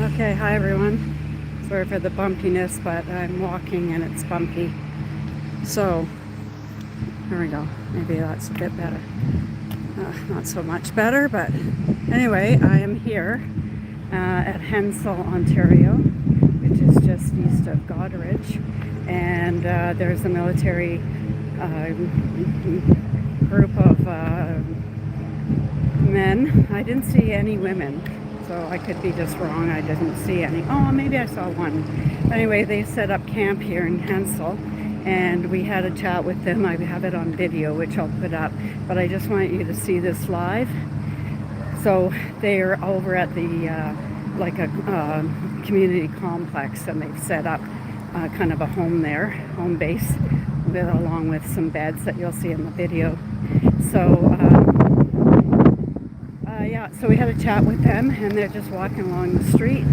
Okay, hi everyone. Sorry for the bumpiness, but I'm walking and it's bumpy. So, here we go. Maybe that's a bit better. Not so much better, but anyway, I am here at Hensall, Ontario, which is just east of Goderich. And there's a military group of men. I didn't see any women. So I could be just wrong. I didn't see any. Oh, maybe I saw one. Anyway, they set up camp here in Hensel, and we had a chat with them. I have it on video, which I'll put up, but I just want you to see this live. So they are over at the like a community complex, and they've set up kind of a home there, home base, along with some beds that you'll see in the video. So. Yeah, so we had a chat with them, and they're just walking along the street,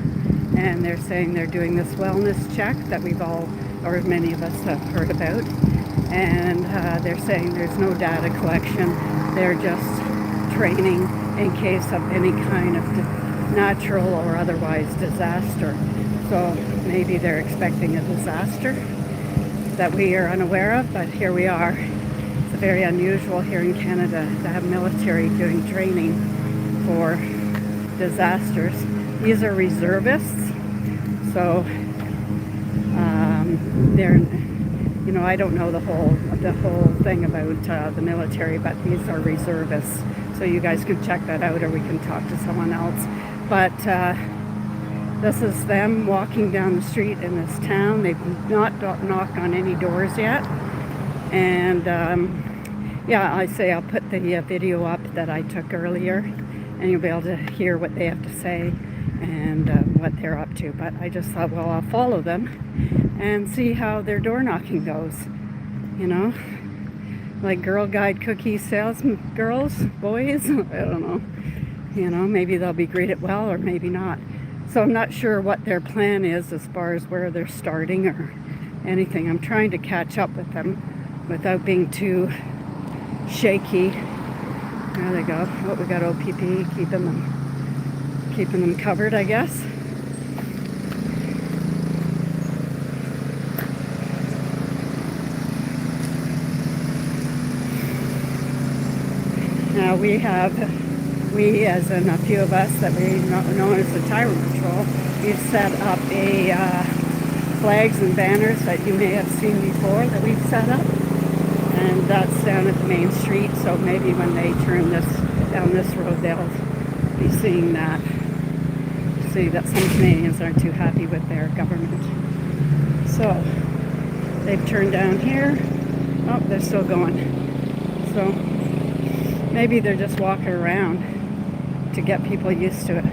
and they're saying they're doing this wellness check that we've all, or many of us, have heard about. And they're saying there's no data collection. They're just training in case of any kind of natural or otherwise disaster. So maybe they're expecting a disaster that we are unaware of, but here we are. It's very unusual here in Canada to have military doing training for disasters. These are reservists, so they're, you know, I don't know the whole thing about the military, but these are reservists. So you guys can check that out, or we can talk to someone else. But this is them walking down the street in this town. They've not knocked on any doors yet, and yeah, I say I'll put the video up that I took earlier, and you'll be able to hear what they have to say and what they're up to. But I just thought, well, I'll follow them and see how their door knocking goes. You know, like Girl Guide cookie salesmen, girls, boys, I don't know. You know, maybe they'll be greeted well or maybe not. So I'm not sure what their plan is as far as where they're starting or anything. I'm trying to catch up with them without being too shaky. There they go. Oh, we got OPP keeping them covered, I guess. Now we as in a few of us that we know as the Tyrant Patrol, we've set up a flags and banners that you may have seen before that we've set up. And that's down at the main street, so maybe when they turn down this road, they'll be seeing that. See that some Canadians aren't too happy with their government. So they've turned down here. Oh, they're still going. So maybe they're just walking around to get people used to it.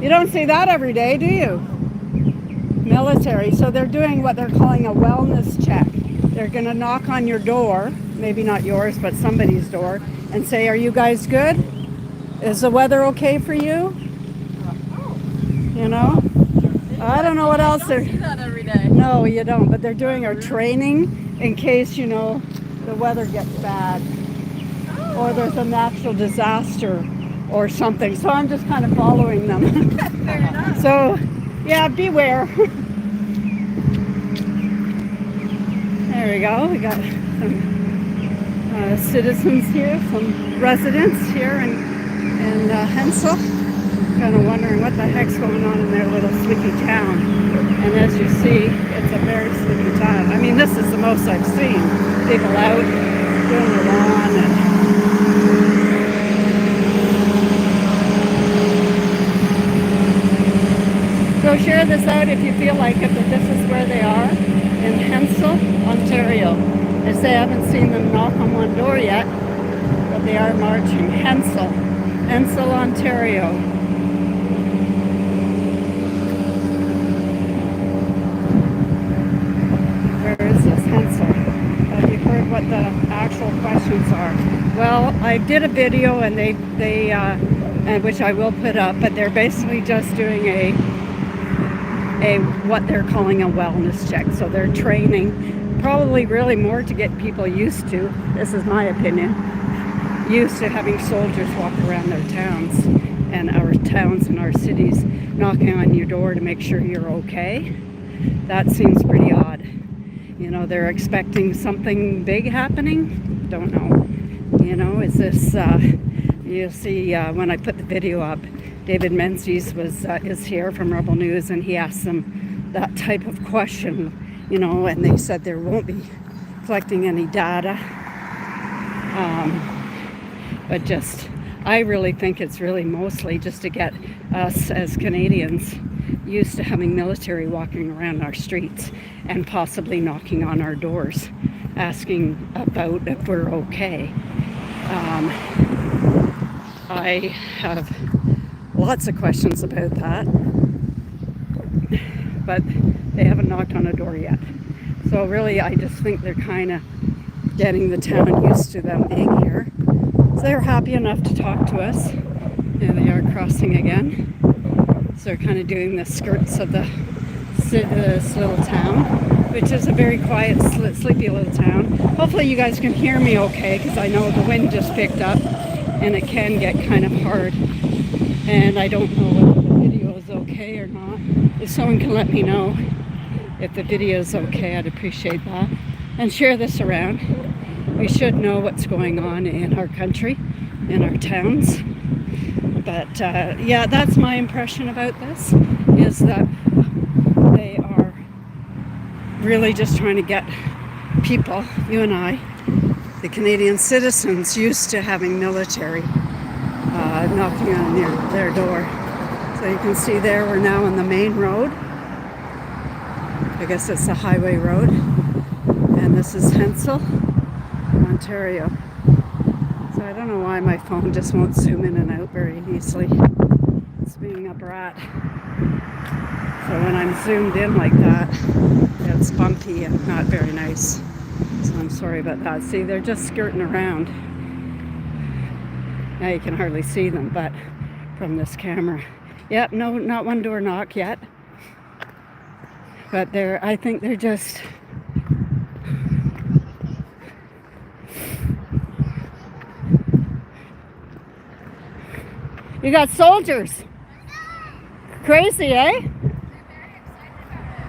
You don't see that every day, do you? Military. So they're doing what they're calling a wellness check. They're going to knock on your door, maybe not yours, but somebody's door, and say, are you guys good? Is the weather okay for you? You know? I don't know what else they're... You don't see that every day. No, you don't, but they're doing our training in case, you know, the weather gets bad or there's a natural disaster or something. So I'm just kind of following them. Fair enough. So, yeah, beware. There we go. We got some citizens here, some residents here in Hensel, kind of wondering what the heck's going on in their little sleepy town. And as you see, it's a very sleepy town. I mean, this is the most I've seen. People out doing the lawn and so share this out if you feel like it, that this is where they are. In Hensall, Ontario. They say I haven't seen them knock on one door yet, but they are marching. Hensall, Ontario. Where is this Hensall? Have you heard what the actual questions are? Well, I did a video and they which I will put up, but they're basically just doing a what they're calling a wellness check. So they're training, probably really more to get people used to, this is my opinion, used to having soldiers walk around their towns and our town towns and our cities knocking on your door to make sure you're okay. That seems pretty odd. You know, they're expecting something big happening. Don't know. You know, is this, you'll see when I put the video up, David Menzies is here from Rebel News, and he asked them that type of question, you know, and they said there won't be collecting any data. But just, I really think it's really mostly just to get us as Canadians used to having military walking around our streets and possibly knocking on our doors, asking about if we're okay. I have lots of questions about that, but they haven't knocked on a door yet. So really, I just think they're kind of getting the town used to them being here. So they're happy enough to talk to us. There they are crossing again. So they're kind of doing the skirts of this little town, which is a very quiet, sleepy little town. Hopefully you guys can hear me okay, because I know the wind just picked up and it can get kind of hard. And I don't know whether the video is okay or not. If someone can let me know if the video is okay, I'd appreciate that. And share this around. We should know what's going on in our country, in our towns. But yeah, that's my impression about this, is that they are really just trying to get people, you and I, the Canadian citizens, used to having military knocking on their door. So you can see there, we're now on the main road. I guess it's a highway road. And this is Hensel, Ontario. So I don't know why my phone just won't zoom in and out very easily. It's being a brat. So when I'm zoomed in like that, it's bumpy and not very nice. So I'm sorry about that. See, they're just skirting around. Now you can hardly see them, but from this camera. Yep, no, not one door knock yet. But I think they're just... You got soldiers. Crazy, eh?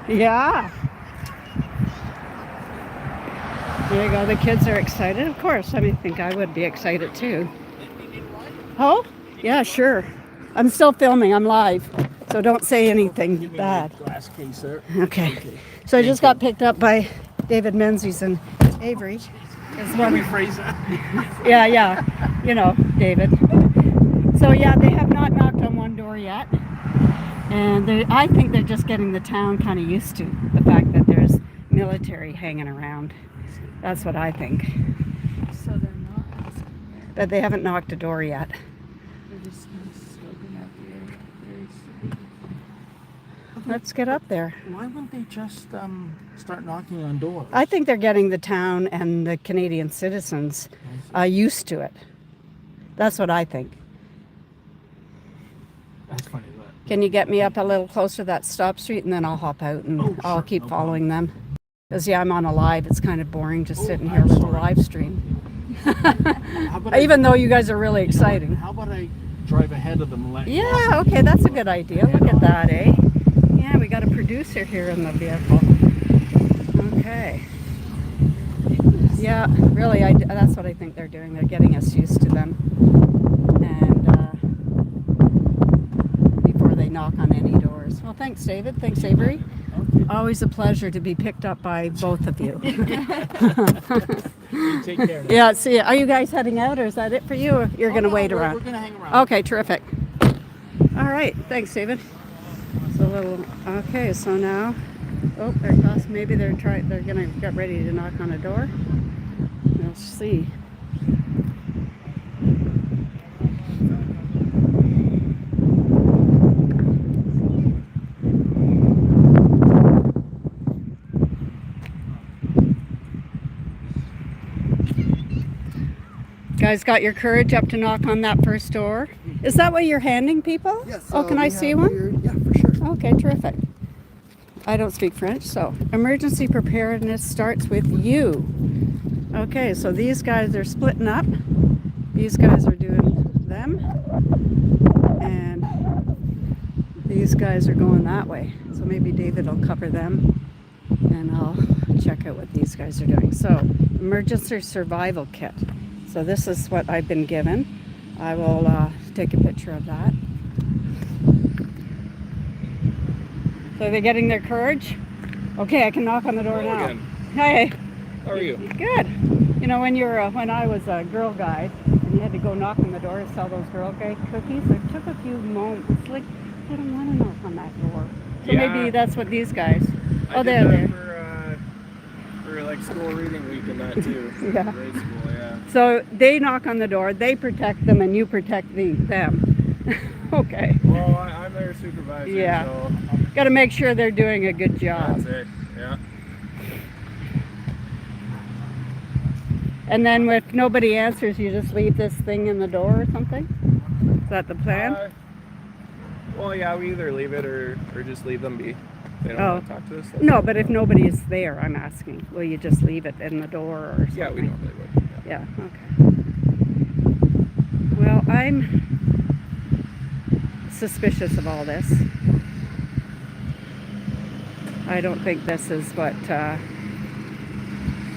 Yeah. There you go. The kids are excited. Of course. I think I would be excited too. Oh? Yeah, sure. I'm still filming. I'm live. So don't say anything bad. Glass case there. Okay. So I just got picked up by David Menzies and Avery. Let me phrase that. Yeah. You know, David. So yeah, they have not knocked on one door yet. And I think they're just getting the town kind of used to the fact that there's military hanging around. That's what I think. So they're not asking. But they haven't knocked a door yet. They're just scoping out the area. Let's get up there. Why wouldn't they just start knocking on doors? I think they're getting the town and the Canadian citizens used to it. That's what I think. That's funny. Can you get me up a little closer to that stop street, and then I'll hop out and I'll keep following them. Because yeah, I'm on a live. It's kind of boring just sitting here with a live stream. Even though you guys are really exciting. How about I drive ahead of them and let you Yeah, okay, that's a good idea. Look at that, eh? Yeah, we got a producer here in the vehicle. Okay. Yeah, really, that's what I think they're doing. They're getting us used to them. And before they knock on any doors. Well, thanks, David. Thanks, Avery. Okay. Always a pleasure to be picked up by both of you. You take care. Yeah, see ya. Are you guys heading out, or is that it for you, or you're going to wait around? We're going to hang around. Okay, terrific. All right, thanks, David. It's a little, okay, so now, oh, they're maybe they're going to get ready to knock on a door. We'll see. Guys, got your courage up to knock on that first door? Is that what you're handing people? Yes. Oh, can I see one? Yeah, for sure. Okay, terrific. I don't speak French, so emergency preparedness starts with you. Okay, so these guys are splitting up. These guys are doing them. And These guys are going that way, so maybe David will cover them, and I'll check out what these guys are doing. So, emergency survival kit. So this is what I've been given. I will take a picture of that. So they're getting their courage. Okay, I can knock on the door now. Again. Hey. How are you? Good. You know, when I was a girl guide and you had to go knock on the door to sell those Girl Guide cookies, it took a few moments. Like, I don't want to knock on that door. So Yeah. maybe that's what these guys. I They're did there. that for like school reading week and that too. Yeah. Grade school, yeah. So they knock on the door, they protect them, and you protect them. Okay. Well, I'm their supervisor, Yeah. so Got to make sure they're doing a good job. that's it. Yeah. And then if nobody answers, you just leave this thing in the door or something? Is that the plan? Well, yeah, we either leave it or just leave them be. If they don't Oh. want to talk to us. that's No, it. but if nobody is there, I'm asking, will you just leave it in the door or something? Yeah, we normally would. Yeah, okay. Well, I'm suspicious of all this. I don't think this is what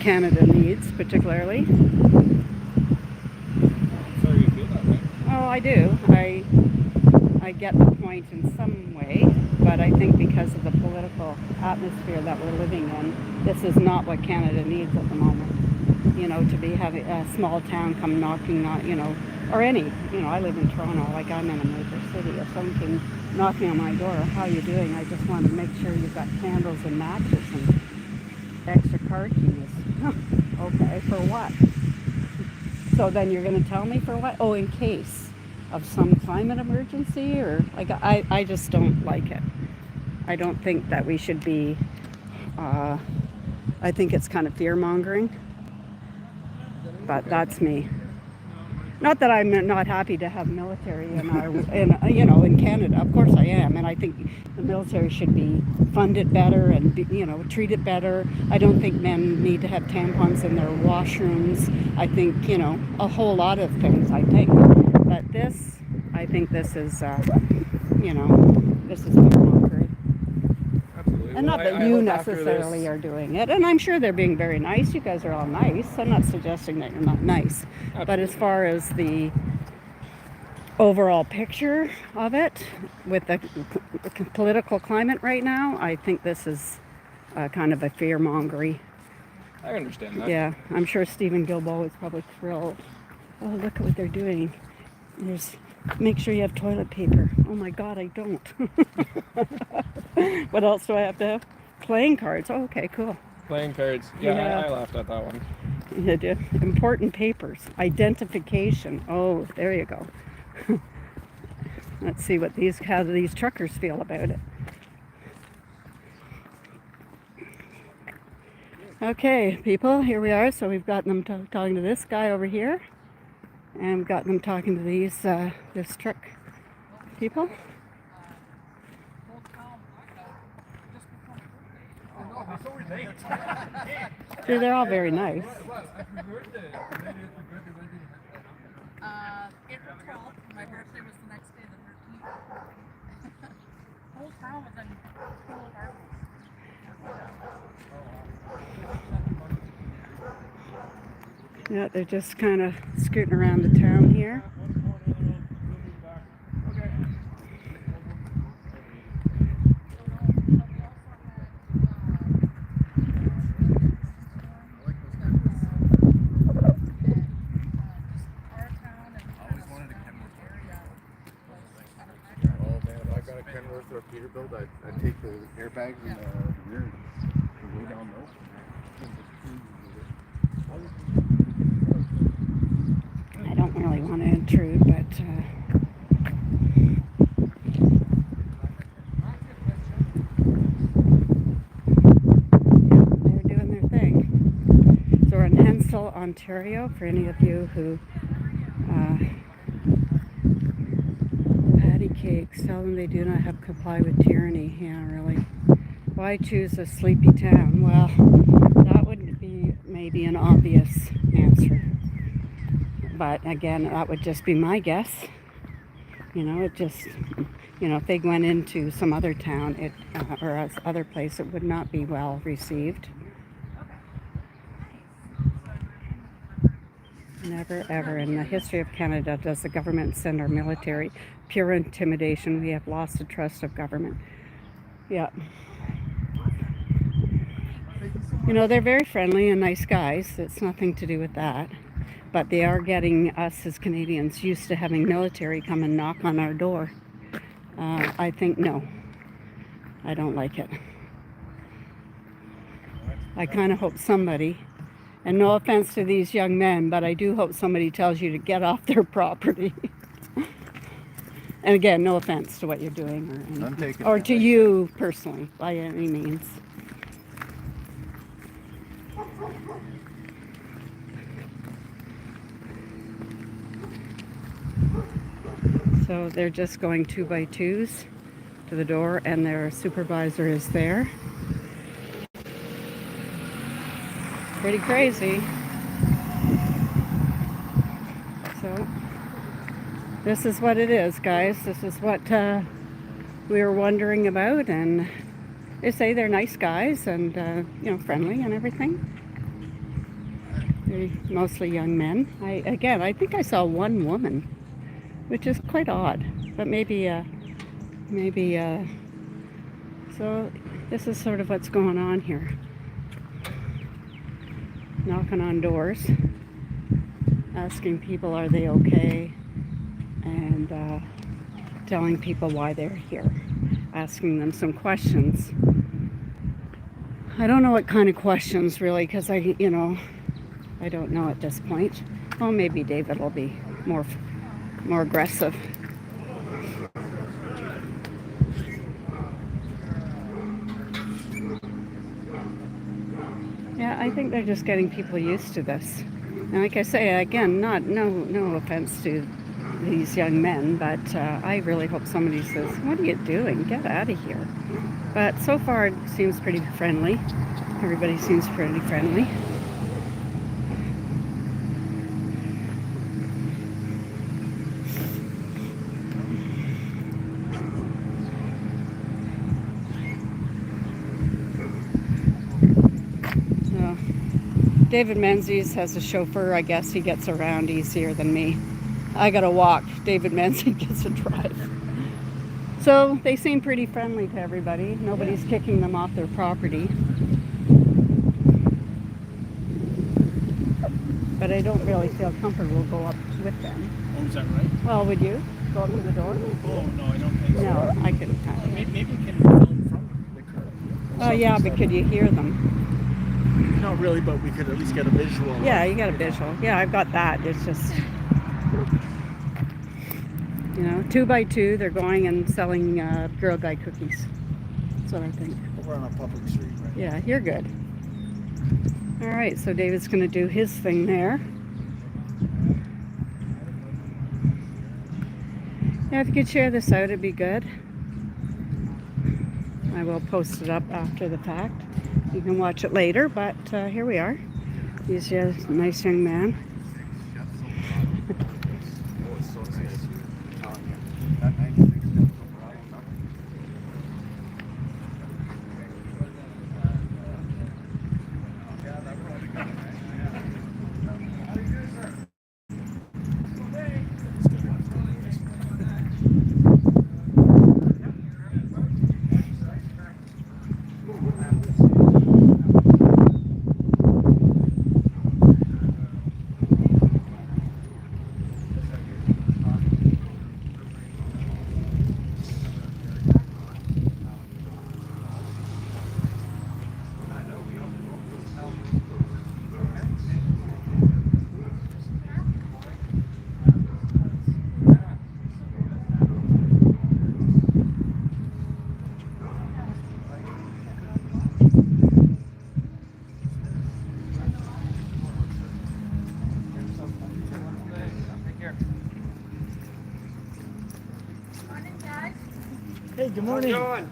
Canada needs, particularly. Sorry you feel that way. Oh, I do. I get the point in some way, but I think because of the political atmosphere that we're living in, this is not what Canada needs at the moment. You know, to be having a small town come knocking on, you know, or any, you know, I live in Toronto, like I'm in a major city. If someone came knocking on my door, how are you doing? I just want to make sure you've got candles and matches and extra car keys. Okay, for what? So then you're going to tell me for what? Oh, in case of some climate emergency, or like I just don't like it. I don't think that we should be. I think it's kind of fear mongering, but that's me. Not that I'm not happy to have military in in Canada. Of course I am, and I think the military should be funded better and treated better. I don't think men need to have tampons in their washrooms. I think a whole lot of things. I think, but I think this is this is fear mongering. Absolutely. And not Well, that I you hope after necessarily this- are doing it. And I'm sure they're being very nice. You guys are all nice. I'm not suggesting that you're not nice. But as far as the overall picture of it, with the political climate right now, I think this is kind of a fear-mongery. I understand that. Yeah, I'm sure Stephen Gilboa is probably thrilled. Oh, look at what they're doing. Make sure you have toilet paper. Oh my God, I don't. What else do I have to have? Playing cards. Oh, okay, cool. Playing cards. Yeah, Yeah. I laughed at that one. You do. Important papers. Identification. Oh, there you go. Let's see how these truckers feel about it. Okay, people, here we are. So we've got them talking to this guy over here, and we've got them talking to these this truck people. See, they're all very nice. April 12th, my birthday was the next day, the 13th. Whole town was in full harvest. Yeah, they're just kind of scooting around the town here. Or Peterbilt, I'd take the airbags and the rear and way down low. I don't really want to intrude, but they're doing their thing. So we're in Hensel, Ontario, for any of you who patty cakes, tell them they do not have comply with tyranny. Yeah, really. Why choose a sleepy town? Well, that would be maybe an obvious answer. But again, that would just be my guess. you know, if they went into some other town, or other place, it would not be well received. Never ever in the history of Canada does the government send our military. Pure intimidation. We have lost the trust of government. Yeah. You know, they're very friendly and nice guys. It's nothing to do with that. But they are getting us as Canadians used to having military come and knock on our door. I think no. I don't like it. I kind of hope somebody, and no offense to these young men, but I do hope somebody tells you to get off their property. And again, no offense to what you're doing or anything. I'm taking Or it. to you personally, by any means. So they're just going 2 by 2s to the door, and their supervisor is there. Pretty crazy. So this is what it is, guys. This is what we were wondering about, and they say they're nice guys and you know, friendly and everything. They're mostly young men. I think I saw one woman, which is quite odd, but maybe so this is sort of what's going on here. Knocking on doors, asking people are they okay, and telling people why they're here, asking them some questions. I don't know what kind of questions really, because I don't know at this point. Well, maybe David will be more aggressive. Yeah, I think they're just getting people used to this. And like I say, again, no offense to these young men, but I really hope somebody says, "What are you doing? Get out of here." But so far it seems pretty friendly. Everybody seems pretty friendly. David Menzies has a chauffeur. I guess he gets around easier than me. I gotta walk. David Menzies gets a drive. So they seem pretty friendly to everybody. Nobody's kicking them off their property. But I don't really feel comfortable go up with them. Oh, is that right? Well, would you go up to the door? Oh, no, I don't think so. No, I couldn't. Maybe we can film from the curb. Oh yeah, but could you hear them? Not really, but we could at least get a visual. Yeah, you got a visual. Yeah, I've got that. It's just, 2 by 2. They're going and selling Girl Guide cookies. That's what I think. We're on a public street, right? Yeah, you're good. All right, so David's going to do his thing there. Yeah, if you could share this out, it'd be good. I will post it up after the fact. You can watch it later, but here we are. He's a nice young man. Hey, good morning. How's it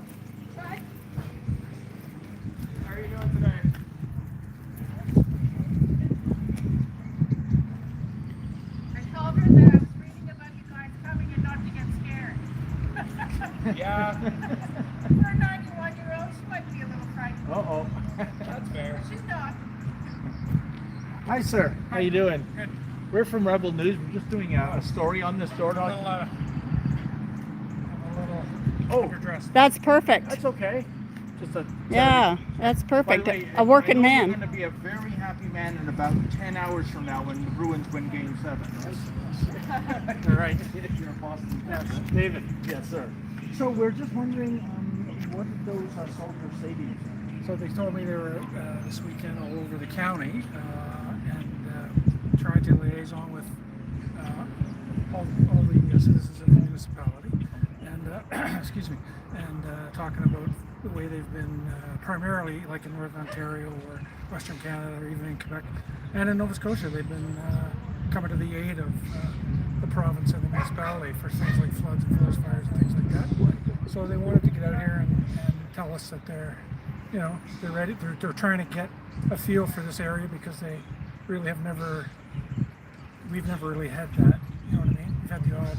going? How are you doing today? I told her that I was reading about you guys coming and not to get scared. Yeah, For a 91-year-old, she might be a little frightened. Uh-oh. that's fair. She's not. Hi, sir. How you doing? Good. We're from Rebel News. We're just doing a story on this door knock. I'm a little Oh, underdressed. That's perfect. that's okay. Just a Yeah, that's By the perfect. way, A working I know man. You're going to be a very happy man in about 10 hours from now when the Bruins win Game 7. You're right. You're a Boston fan. David. Yes, sir. So we're just wondering, what did those soldiers say to you? So they told me they were this weekend all over the county and tried to liaison with all the citizens of the municipality and excuse me, and talking about the way they've been primarily like in Northern Ontario or Western Canada or even in Quebec and in Nova Scotia, they've been coming to the aid of the province and the municipality for things like floods and forest fires and things like that. So they wanted to get out here and tell us that they're ready. They're trying to get a feel for this area because they really have we've never really had that. You know what I mean? We've had the odd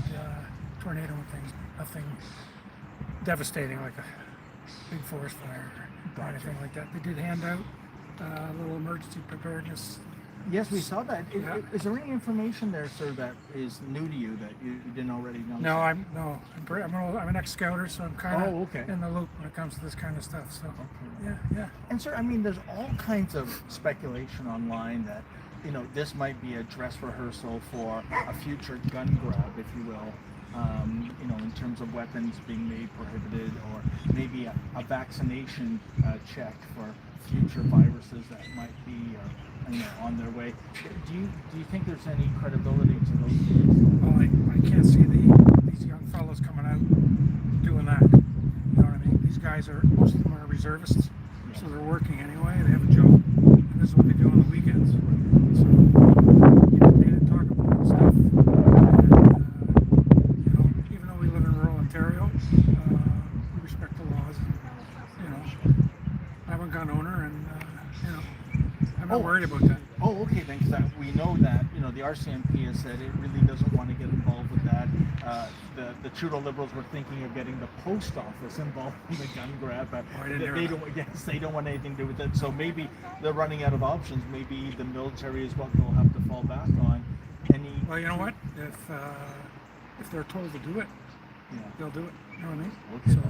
tornado and things, nothing devastating like a big forest fire or anything like that. They did hand out a little emergency preparedness. Yes, we saw that. Yeah. Is there any information there, sir, that is new to you that you didn't already know? No, I'm an ex-scouter, so I'm kind of Oh, okay. in the loop when it comes to this kind of stuff. So, yeah. And sir, I mean, there's all kinds of speculation online that, this might be a dress rehearsal for a future gun grab, if you will. In terms of weapons being made prohibited, or maybe a vaccination check for future viruses that might be on their way. Do you think there's any credibility to those things? Well, I can't see these young fellows coming out doing that. You know what I mean? These guys most of them are reservists, so they're working anyway. They have a job, and this is what they do on the weekends. So they didn't talk about that stuff. And, even though we live in rural Ontario, we respect the laws. I'm a gun owner, and I'm not worried about that. Oh, okay, then, because we know that, the RCMP has said it really doesn't want to get involved with that. The Trudeau Liberals were thinking of getting the post office involved in the gun grab, but they don't want anything to do with it. So maybe they're running out of options. Maybe the military is what they'll have to fall back on. Well, you know what? If they're told to do it, they'll do it. You know what I mean? Okay. So,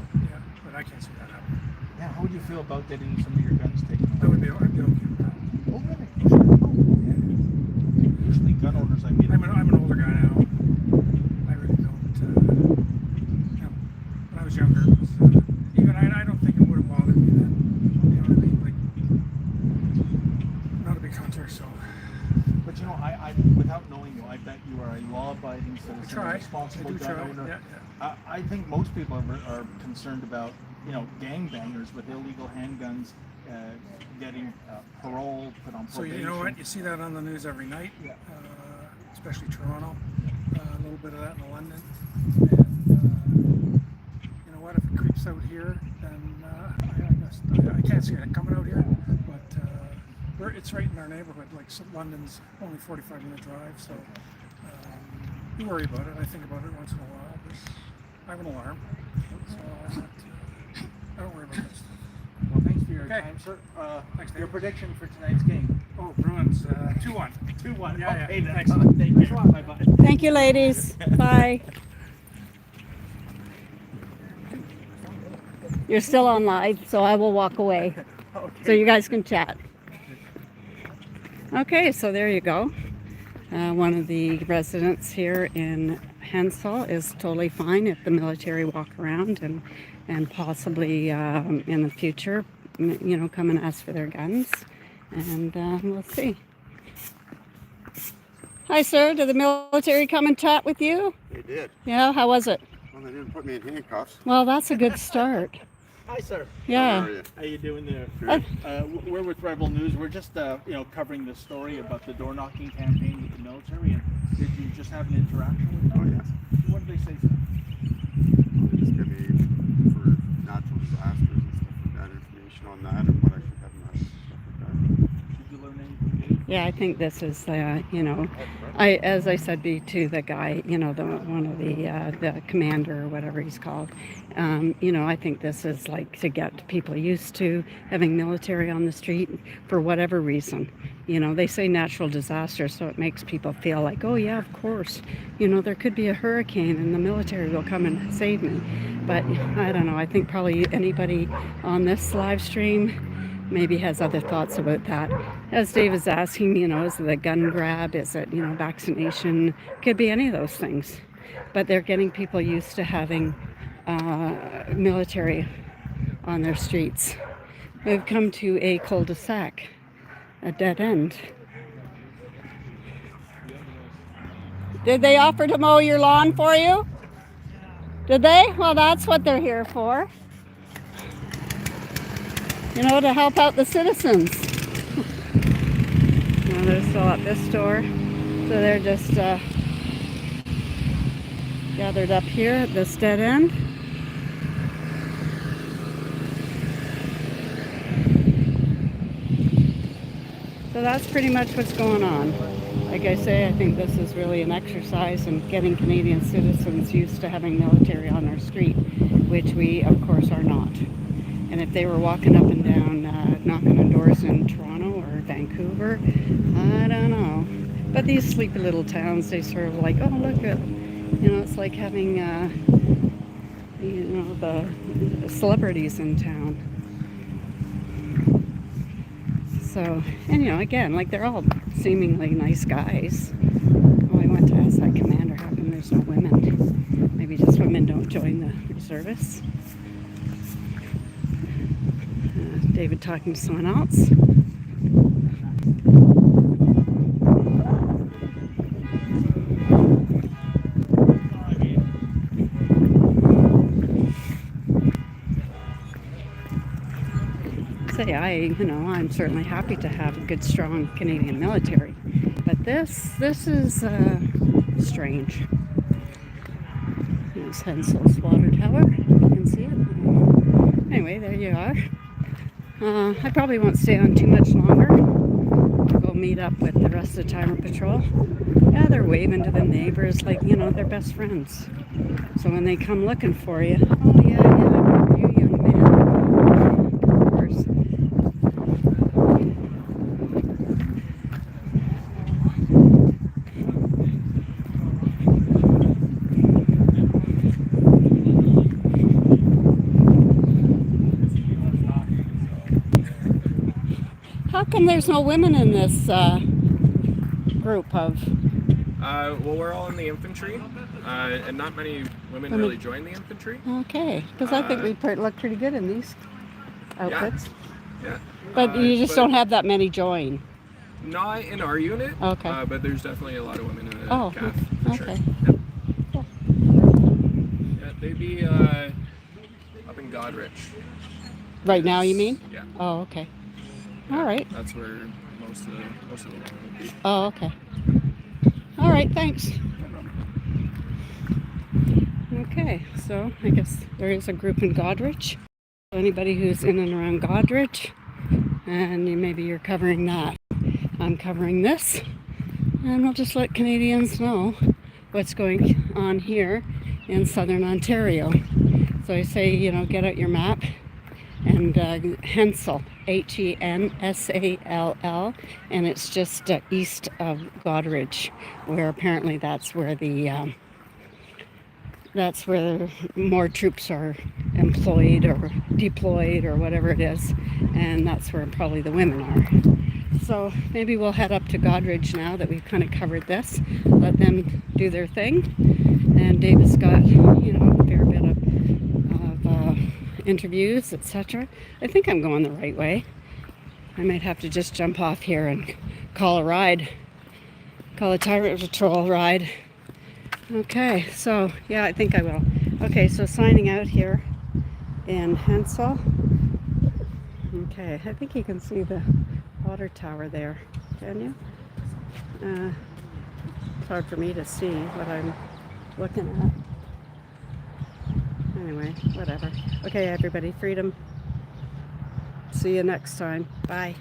but I can't see that happening. Yeah, how would you feel about getting some of your guns taken away? I'd be okay with that. Oh, really? Usually gun owners, I mean... I'm an older guy now. I really don't, when I was younger, it was, even I don't think it would have bothered me then. You know what I mean? Like, I'm not a big hunter, so. But I without knowing you, I bet you are a law-abiding citizen, a responsible gun owner. Yeah. I think most people are concerned about, gangbangers with illegal handguns getting parole, put on probation. So you know what? You see that on the news every night, especially Toronto. A little bit of that in London. And you know what? If it creeps out here, then I can't see it coming out here. But it's right in our neighborhood. Like London's only 45-minute drive, so you worry about it. I think about it once in a while, but I have an alarm, so I don't worry about this. Well, thanks for your Okay. time, sir. Thanks, Your Dave. prediction for tonight's game? Oh, Bruins, 2-1. 2-1. Yeah, Okay, yeah. thanks. Thanks. Thank you. Bye-bye. Thank you, ladies. Bye. You're still on live, so I will walk away so you guys can chat. Okay, so there you go. One of the residents here in Hensall is totally fine if the military walk around and possibly in the future, come and ask for their guns. And we'll see. Hi, sir. Did the military come and chat with you? They did. Yeah, how was it? Well, they didn't put me in handcuffs. Well, that's a good start. Hi, sir. How Yeah. are you? How you doing there? Good. We're with Rebel News. We're just, covering the story about the door knocking campaign with the military. And did you just have an interaction with them? Oh, yeah. What did they say, sir? Well, they just give me for natural disasters and stuff like that, information on that and what I should have not, stuff like that. Did you learn anything new? Yeah, I think this is, as I said to the guy, you know, one of the commander or whatever he's called, you know, I think this is like to get people used to having military on the street for whatever reason. You know, they say natural disaster, so it makes people feel like, oh yeah, of course, you know, there could be a hurricane and the military will come and save me. But I don't know, I think probably anybody on this live stream maybe has other thoughts about that. As Dave is asking, you know, is it a gun grab? Is it, you know, vaccination? Could be any of those things. But they're getting people used to having military on their streets. We've come to a cul-de-sac, a dead end. Did they offer to mow your lawn for you? Did they? Well, that's what they're here for. You know, to help out the citizens. Well, they're still at this store, so they're just gathered up here at this dead end. So that's pretty much what's going on. Like I say, I think this is really an exercise in getting Canadian citizens used to having military on our street, which we, of course, are not. And if they were walking up and down, knocking on doors in Toronto or Vancouver, I don't know. But these sleepy little towns, they sort of like, oh, look at, you know, it's like having, you know, the celebrities in town. So, and you know, again, like they're all seemingly nice guys. Oh, I went to ask that commander how come there's no women. Maybe just women don't join the reservists. David talking to someone else. Say, I'm certainly happy to have a good, strong Canadian military, but this is strange. There's Hensel's water tower. You can see it. Anyway, there you are. I probably won't stay on too much longer. I'll go meet up with the rest of the Tyrant Patrol. Yeah, they're waving to the neighbors like, you know, they're best friends. So when they come looking for you, oh yeah, you young man. Of course. How come there's no women in this group of? Well, we're all in the infantry, and not many women really join the infantry. Okay, because I think we look pretty good in these outfits. Yeah. But you just don't have that many join. Not in our unit. Okay. But there's definitely a lot of women in the CAF. For okay. Sure. Yep. Yeah, they'd be up in Godrich. Right now, you mean? Yeah. Oh, okay. Yeah, all right. That's where most of the women would be. Oh, okay. All right, thanks. Okay, so I guess there is a group in Godrich. Anybody who's in and around Godrich, and maybe you're covering that. I'm covering this, and we'll just let Canadians know what's going on here in southern Ontario. So I say, you know, get out your map, and Hensall, Hensall, and it's just east of Godrich, where apparently that's where more troops are employed or deployed or whatever it is, and that's where probably the women are. So maybe we'll head up to Godrich now that we've kind of covered this, let them do their thing, and David's got, you know, a fair bit of interviews, etc. I think I'm going the right way. I might have to just jump off here and call a ride, call a Tyrant Patrol ride. Okay, so yeah, I think I will. Okay, so signing out here in Hensall. Okay, I think you can see the water tower there, can you? It's hard for me to see what I'm looking at. Anyway, whatever. Okay, everybody, freedom. See you next time. Bye.